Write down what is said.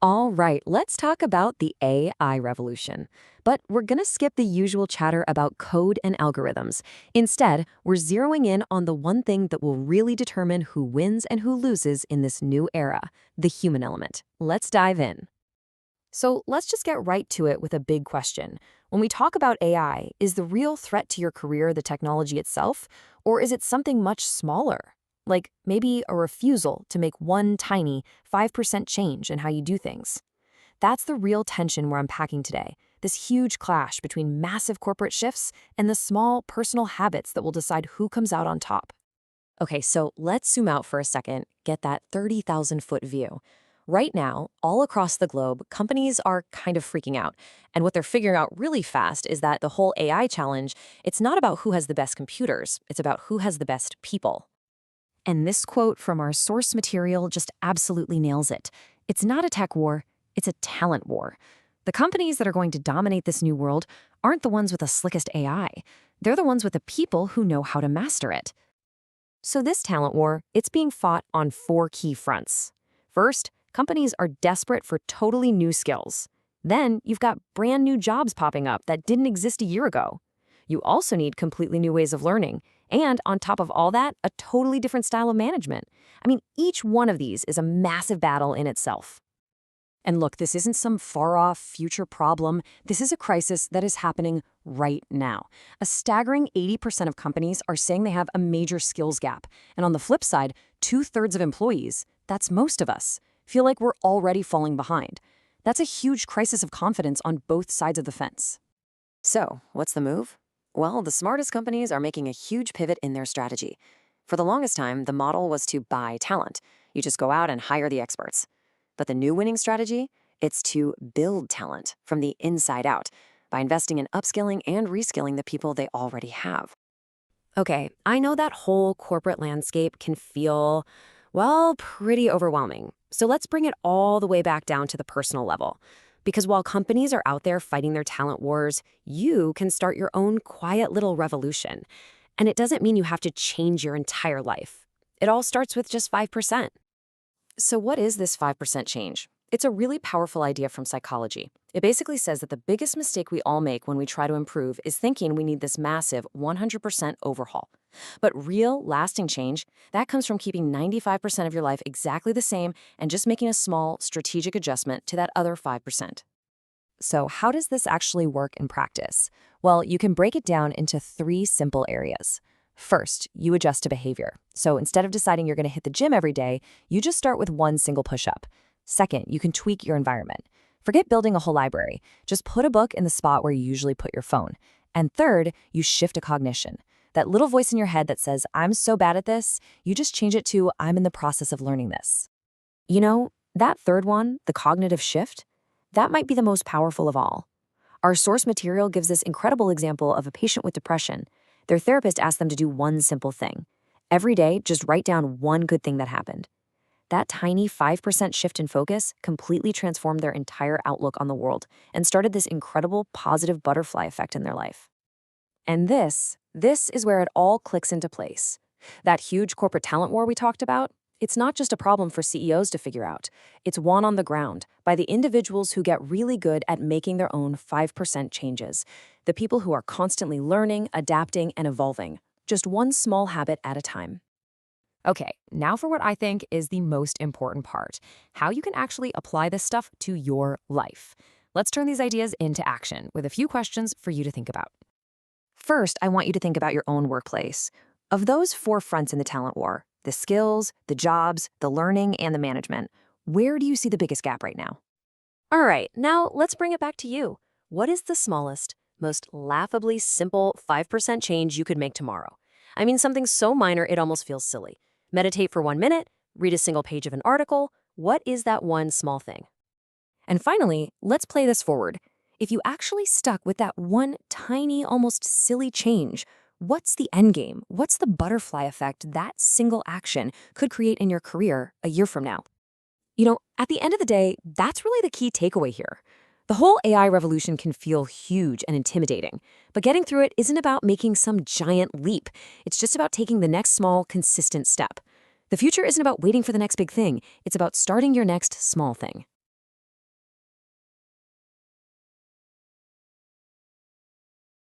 All right, let's talk about the AI revolution. But we're going to skip the usual chatter about code and algorithms. Instead, we're zeroing in on the one thing that will really determine who wins and who loses in this new era, the human element. Let's dive in. So let's just get right to it with a big question. When we talk about AI, is the real threat to your career the technology itself, or is it something much smaller? Like maybe a refusal to make one tiny 5% change in how you do things. That's the real tension we're unpacking today, this huge clash between massive corporate shifts and the small personal habits that will decide who comes out on top. Okay, so let's zoom out for a second, get that 30,000-foot view. Right now, all across the globe, companies are kind of freaking out. And what they're figuring out really fast is that the whole AI challenge, it's not about who has the best computers, it's about who has the best people. And this quote from our source material just absolutely nails it. It's not a tech war, it's a talent war. The companies that are going to dominate this new world aren't the ones with the slickest AI. They're the ones with the people who know how to master it. So this talent war, it's being fought on four key fronts. First, companies are desperate for totally new skills. Then you've got brand new jobs popping up that didn't exist a year ago. You also need completely new ways of learning. And on top of all that, a totally different style of management. I mean, each one of these is a massive battle in itself. And look, this isn't some far-off future problem. This is a crisis that is happening right now. A staggering 80% of companies are saying they have a major skills gap. And on the flip side, 2/3 of employees, that's most of us, feel like we're already falling behind. That's a huge crisis of confidence on both sides of the fence. So, what's the move? Well, the smartest companies are making a huge pivot in their strategy. For the longest time, the model was to buy talent. You just go out and hire the experts. But the new winning strategy, it's to build talent from the inside out by investing in upskilling and reskilling the people they already have. Okay, I know that whole corporate landscape can feel, well, pretty overwhelming. So let's bring it all the way back down to the personal level. Because while companies are out there fighting their talent wars, you can start your own quiet little revolution. And it doesn't mean you have to change your entire life. It all starts with just 5%. So what is this 5% change? It's a really powerful idea from psychology. It basically says that the biggest mistake we all make when we try to improve is thinking we need this massive 100% overhaul. But real, lasting change, that comes from keeping 95% of your life exactly the same and just making a small, strategic adjustment to that other 5%. So how does this actually work in practice? Well, you can break it down into three simple areas. First, you adjust to behavior. So instead of deciding you're going to hit the gym every day, you just start with one single push-up. Second, you can tweak your environment. Forget building a whole library. Just put a book in the spot where you usually put your phone. And third, you shift a cognition. That little voice in your head that says, I'm so bad at this, you just change it to, I'm in the process of learning this. You know, that third one, the cognitive shift, that might be the most powerful of all. Our source material gives this incredible example of a patient with depression. Their therapist asked them to do one simple thing. Every day, just write down one good thing that happened. That tiny 5% shift in focus completely transformed their entire outlook on the world and started this incredible positive butterfly effect in their life. And this is where it all clicks into place. That huge corporate talent war we talked about, it's not just a problem for CEOs to figure out. It's one on the ground by the individuals who get really good at making their own 5% changes. The people who are constantly learning, adapting, and evolving, just one small habit at a time. Okay, now for what I think is the most important part, how you can actually apply this stuff to your life. Let's turn these ideas into action with a few questions for you to think about. First, I want you to think about your own workplace. Of those four fronts in the talent war, the skills, the jobs, the learning, and the management, where do you see the biggest gap right now? All right, now let's bring it back to you. What is the smallest, most laughably simple 5% change you could make tomorrow? I mean, something so minor it almost feels silly. Meditate for 1 minute, read a single page of an article. What is that one small thing? And finally, let's play this forward. If you actually stuck with that one tiny, almost silly change, what's the end game? What's the butterfly effect that single action could create in your career a year from now? You know, at the end of the day, that's really the key takeaway here. The whole AI revolution can feel huge and intimidating, but getting through it isn't about making some giant leap. It's just about taking the next small, consistent step. The future isn't about waiting for the next big thing. It's about starting your next small thing.